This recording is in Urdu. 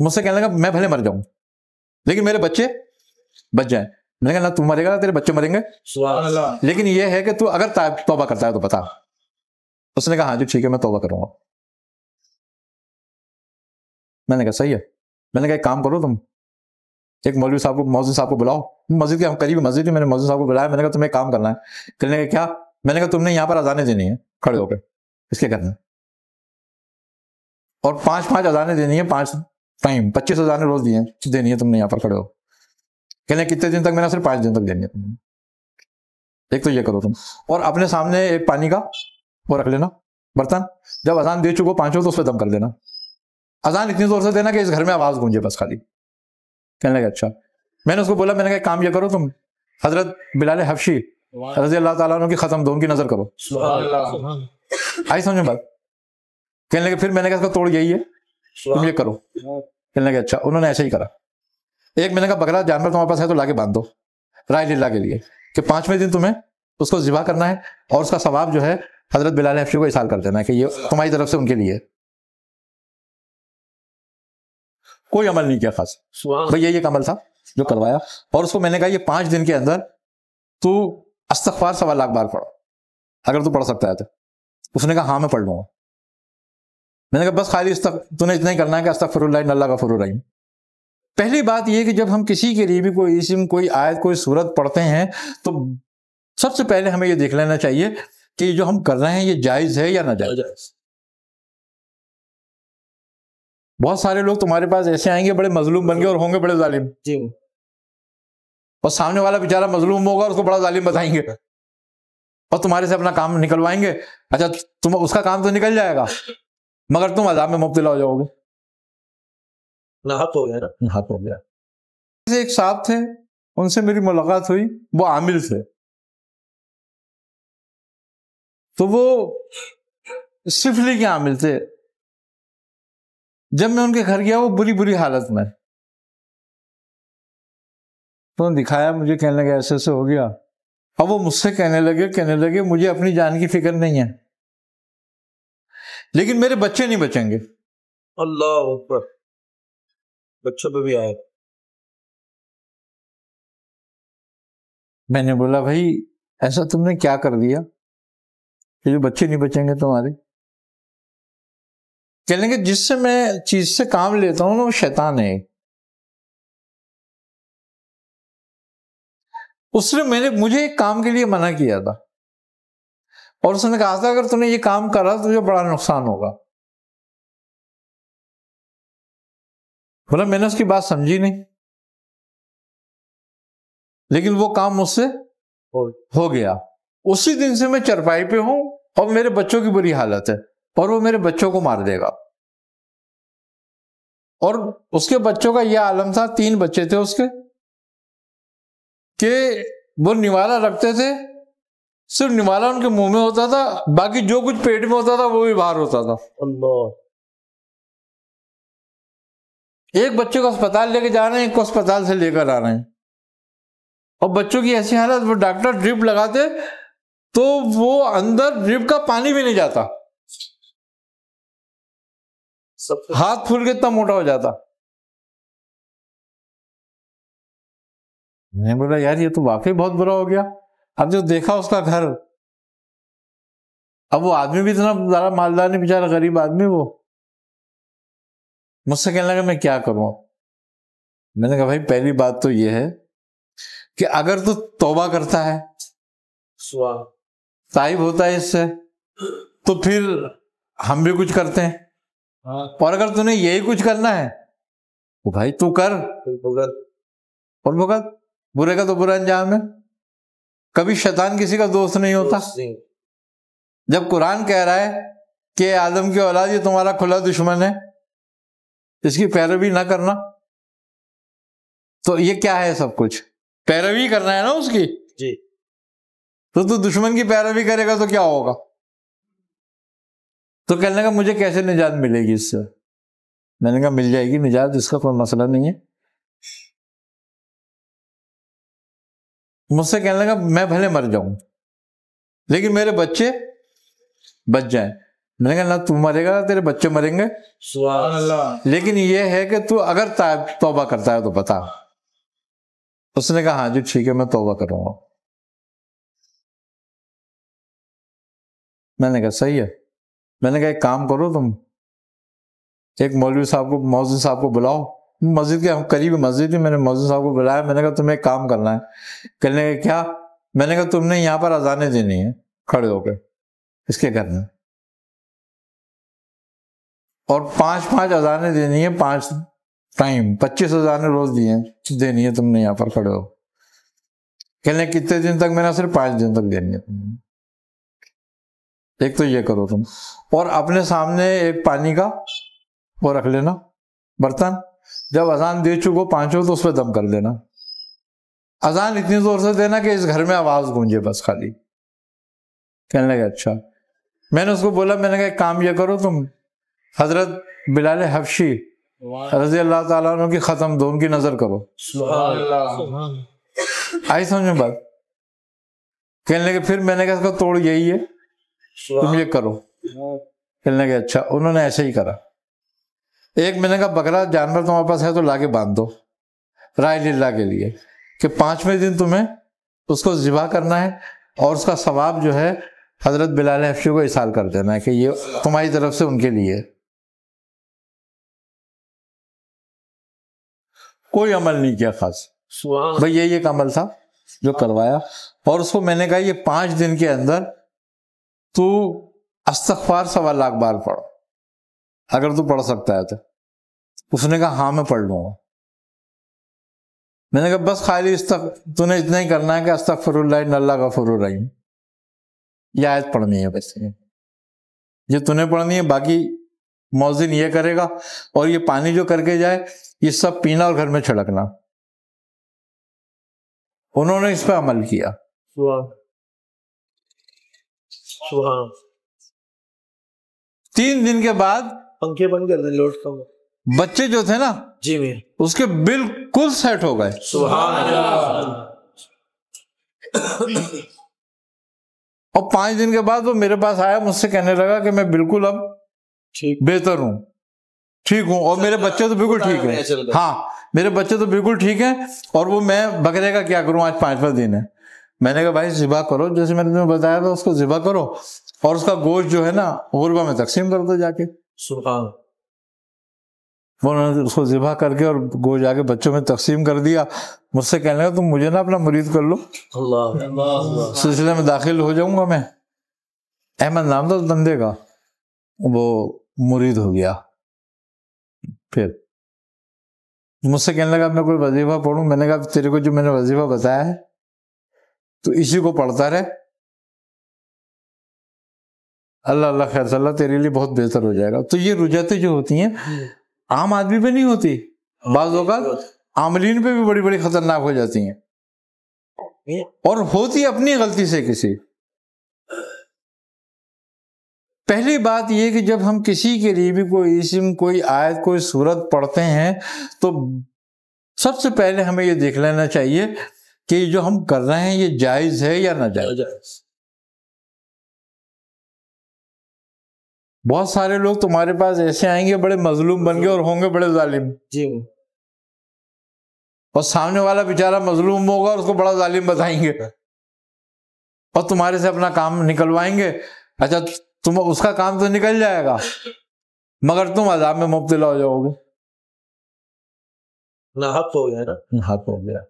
مجھ سے کہنے لگا میں بھلے مر جاؤں لیکن میرے بچے بچ جائیں. میں نے کہا نہ تو مرے گا نہ تیرے بچے مریں گے, لیکن یہ ہے کہ تو اگر توبہ کرتا ہے تو بتا. اس نے کہا ہاں جی ٹھیک ہے میں توبہ کروں گا. میں نے کہا صحیح ہے. میں نے کہا ایک کام کرو تم, ایک مولوی صاحب کو مؤذن صاحب کو بلاؤ, مسجد کے قریب مسجد تھی, میں نے مؤذن صاحب کو بلایا. میں نے کہا تمہیں ایک کام کرنا ہے. کہنے لگا کیا؟ میں نے کہا تم نے یہاں پر اذانیں دینی ہے کھڑے ہو کے, اس کے کرنا ہے, اور 5 اذانیں دینی ہے 5 ٹائم, 25 اذانیں روز دینی ہے تم نے یہاں پر کھڑے ہو. کہنے کتنے دن تک؟ میں نے صرف 5 دن تک دینی ہے تم نے. ایک تو یہ کرو تم, اور اپنے سامنے ایک پانی کا وہ رکھ لینا برتن, جب اذان دے چکو 5 تو اس پہ دم کر دینا. اذان اتنی زور سے دینا کہ اس گھر میں آواز گونجے بس خالی. کہنے لگا اچھا. میں نے اس کو بولا, میں نے کہا ایک کام یہ کرو تم حضرت بلال حبشی رضی اللہ تعالیٰ عنہ کی ختم دو, ان کی نظر کرو. آئی سمجھ میں بات؟ کہنے لگے پھر میں نے کہا اس کا توڑ یہی ہے تم یہ کرو. کہنے لگے اچھا. انہوں نے ایسے ہی کرا. ایک میں نے کہا بکرا جانور تمہارے پاس ہے تو لا کے باندھ دو رائے اللہ کے لیے کہ 5ویں دن تمہیں اس کو ذبح کرنا ہے, اور اس کا ثواب جو ہے حضرت بلال حبشی کو احسال کر دینا ہے کہ یہ تمہاری طرف سے ان کے لیے. کوئی عمل نہیں کیا خاص, بھئی یہ ایک عمل تھا جو کروایا. اور اس کو میں نے کہا یہ 5 دن کے اندر تو استغفار 1.25 لاکھ بار پڑھو اگر تو پڑھ سکتا ہے تو. اس نے کہا ہاں میں پڑھ لوں گا. میں نے کہا بس خالی تو نے اتنا ہی کرنا ہے کہ استغفر اللہ ان اللہ غفور رحیم. پہلی بات یہ کہ جب ہم کسی کے لیے بھی کوئی اسم, کوئی آیت, کوئی سورت پڑھتے ہیں تو سب سے پہلے ہمیں یہ دیکھ لینا چاہیے کہ جو ہم کر رہے ہیں یہ جائز ہے یا ناجائز. بہت سارے لوگ تمہارے پاس ایسے آئیں گے بڑے مظلوم بن گے اور ہوں گے بڑے ظالم, اور سامنے والا بیچارہ مظلوم ہوگا اور اس کو بڑا ظالم بتائیں گے, اور تمہارے سے اپنا کام نکلوائیں گے. اچھا تم اس کا کام تو نکل جائے گا مگر تم عذاب میں مبتلا ہو جاؤ گے. حق ہو گیا نا, حق ہو گیا. ایک صاحب تھے, ان سے میری ملاقات ہوئی, وہ عامل تھے, تو وہ سفلی کے عامل تھے. جب میں ان کے گھر گیا وہ بری حالت میں, تو دکھایا مجھے, کہنے لگے ایسے ایسے ہو گیا. اب وہ مجھ سے کہنے لگے مجھے اپنی جان کی فکر نہیں ہے لیکن میرے بچے نہیں بچیں گے. اللہ اکبر, بچوں پہ بھی آئے. میں نے بولا بھائی ایسا تم نے کیا کر دیا کہ جو بچے نہیں بچیں گے تمہارے؟ کہنے لگے جس سے میں چیز سے کام لیتا ہوں نا وہ شیطان ہے. اس نے مجھے ایک کام کے لیے منع کیا تھا, اور اس نے کہا تھا اگر تم نے یہ کام کرا تو تجھے بڑا نقصان ہوگا. بولا میں نے اس کی بات سمجھی نہیں, لیکن وہ کام مجھ سے ہو گیا. اسی دن سے میں چرپائی پہ ہوں اور میرے بچوں کی بری حالت ہے, اور وہ میرے بچوں کو مار دے گا. اور اس کے بچوں کا یہ عالم تھا, 3 بچے تھے اس کے, کہ وہ نوالا رکھتے تھے, صرف نوالا ان کے منہ میں ہوتا تھا, باقی جو کچھ پیٹ میں ہوتا تھا وہ بھی باہر ہوتا تھا. اللہ. ایک بچے کو اسپتال لے کے جا رہے ہیں, ایک کو اسپتال سے لے کر آ رہے ہیں, اور بچوں کی ایسی حالت, وہ ڈاکٹر ڈرپ لگاتے تو وہ اندر ڈرپ کا پانی بھی نہیں جاتا, ہاتھ پھول کے اتنا موٹا ہو جاتا. میں نے بولا یار یہ تو واقعی بہت برا ہو گیا. اب جو دیکھا اس کا گھر, اب وہ آدمی بھی اتنا زیادہ مالدار نہیں, بیچارہ غریب آدمی. وہ مجھ سے کہنے لگا میں کیا کروں. میں نے کہا بھائی پہلی بات تو یہ ہے کہ اگر تو توبہ کرتا ہے, تائب ہوتا ہے اس سے, تو پھر ہم بھی کچھ کرتے ہیں. اور اگر تو نے یہی کچھ کرنا ہے تو بھائی تو کر, اور بھگت, برے کا تو برا انجام ہے. کبھی شیطان کسی کا دوست نہیں ہوتا. جب قرآن کہہ رہا ہے کہ آدم کی اولاد یہ تمہارا کھلا دشمن ہے, اس کی پیروی نہ کرنا, تو یہ کیا ہے؟ سب کچھ پیروی کرنا ہے نا اس کی. جی. تو دشمن کی پیروی کرے گا تو کیا ہوگا؟ تو کہنے لگا مجھے کیسے نجات ملے گی اس سے؟ میں نے کہا مل جائے گی نجات, اس کا کوئی مسئلہ نہیں ہے. مجھ سے کہنے لگا میں بھلے مر جاؤں لیکن میرے بچے بچ جائیں. میں نے کہا نہ تو مرے گا تیرے بچے مریں گے، سبحان اللہ. لیکن یہ ہے کہ تو اگر توبہ کرتا ہے تو بتا. اس نے کہا ہاں جی ٹھیک ہے میں توبہ کروں گا. میں نے کہا صحیح ہے. میں نے کہا ایک کام کرو تم، ایک مولوی صاحب کو، مؤذن صاحب کو بلاؤ. مسجد کے قریب مسجد تھی، میں نے مؤذن صاحب کو بلایا. میں نے کہا تمہیں ایک کام کرنا ہے. کہنے کا کیا؟ میں نے کہا تم نے یہاں پر اذانیں دینی ہیں کھڑے ہو کے، اس کے کرنا، اور 5 اذانیں دینی ہیں، 5 ٹائم، 25 اذانیں روز دینی ہے تم نے یہاں پر کھڑے ہو. کہنے کتنے دن تک؟ میں نے صرف 5 دن تک دینی ہے تم نے. ایک تو یہ کرو تم، اور اپنے سامنے ایک پانی کا وہ رکھ لینا برتن. جب اذان دے چکو 5 تو اس پہ دم کر دینا. اذان اتنی زور سے دینا کہ اس گھر میں آواز گونجے بس خالی. کہنے لگا اچھا. میں نے اس کو بولا، میں نے کہا ایک کام یہ کرو تم، حضرت بلال حبشی رضی اللہ تعالیٰ عنہ کی ختم دو، ان کی نظر کرو. سبحان اللہ. آئی سمجھ میں بات؟ کہنے لگے پھر میں نے کہا اس کا توڑ یہی ہے، تم یہ کرو. کہنے لگے اچھا. انہوں نے ایسے ہی کرا. ایک میں نے کہا بکرا جانور تمہارے پاس ہے تو لا کے باندھ دو رائے للہ کے لیے، کہ 5ویں دن تمہیں اس کو ذبح کرنا ہے، اور اس کا ثواب جو ہے حضرت بلال حبشی کو ایصال کر دینا ہے کہ یہ تمہاری طرف سے ان کے لیے. کوئی عمل نہیں کیا خاص، بھائی یہی ایک عمل تھا جو کروایا. اور اس کو میں نے کہا یہ 5 دن کے اندر تو استغفار 1.25 لاکھ بار پڑھ، اگر تو پڑھ سکتا ہے تو. اس نے کہا ہاں میں پڑھ لوں گا. میں نے کہا بس خالی تو نے اتنا ہی کرنا ہے کہ استغفر اللہ ان اللہ غفور الرحیم، یہ آیت پڑھنی ہے. بس یہ تو نے پڑھنی ہے، باقی مؤذن یہ کرے گا. اور یہ پانی جو کر کے جائے یہ سب پینا اور گھر میں چھڑکنا. انہوں نے اس پہ عمل کیا. سبحان. 3 دن کے بعد پنکھے بند کر دیں، لوٹتا ہوں. بچے جو تھے نا جی میں اس کے بالکل سیٹ ہو گئے. سبحان اللہ. اور 5 دن کے بعد وہ میرے پاس آیا، مجھ سے کہنے لگا کہ میں بالکل اب بہتر ہوں، ٹھیک ہوں، اور میرے بچے تو بالکل ٹھیک ہیں. ہاں میرے بچے تو بالکل ٹھیک ہیں. اور وہ میں بکرے کا کیا کروں، آج 5واں دن ہے. میں نے کہا بھائی ذبح کرو، جیسے میں نے تمہیں بتایا تھا اس کو ذبح کرو، اور اس کا گوشت جو ہے نا غربہ میں تقسیم کر دو جا کے. سبحان. انہوں نے اس کو ذبح کر کے اور گوشت جا کے بچوں میں تقسیم کر دیا. مجھ سے کہنے لگا تم مجھے نا اپنا مرید کر لو، اللہ سلسلے میں داخل ہو جاؤں گا میں. احمد نام تھا اس بندے کا، وہ مرید ہو گیا. پھر مجھ سے کہنے لگا میں کوئی وظیفہ پڑھوں. میں نے کہا تیرے کو جو میں نے وظیفہ بتایا ہے تو اسی کو پڑھتا رہے، اللہ اللہ خیر صلی اللہ تیرے لیے بہت بہتر ہو جائے گا. تو یہ رجعتیں جو ہوتی ہیں عام آدمی پہ نہیں ہوتی، بعض اوقات عاملین پہ بھی بڑی بڑی خطرناک ہو جاتی ہیں، اور ہوتی اپنی غلطی سے کسی. پہلی بات یہ کہ جب ہم کسی کے لیے بھی کوئی اسم، کوئی آیت، کوئی سورت پڑھتے ہیں تو سب سے پہلے ہمیں یہ دیکھ لینا چاہیے کہ جو ہم کر رہے ہیں یہ جائز ہے یا ناجائز. بہت سارے لوگ تمہارے پاس ایسے آئیں گے بڑے مظلوم بن گے اور ہوں گے بڑے ظالم، جی، اور سامنے والا بیچارہ مظلوم ہوگا اور اس کو بڑا ظالم بتائیں گے، اور تمہارے سے اپنا کام نکلوائیں گے. اچھا تم اس کا کام تو نکل جائے گا مگر تم عذاب میں مبتلا ہو جاؤ گے. ناحق ہو گیا نا. حق ہو گیا.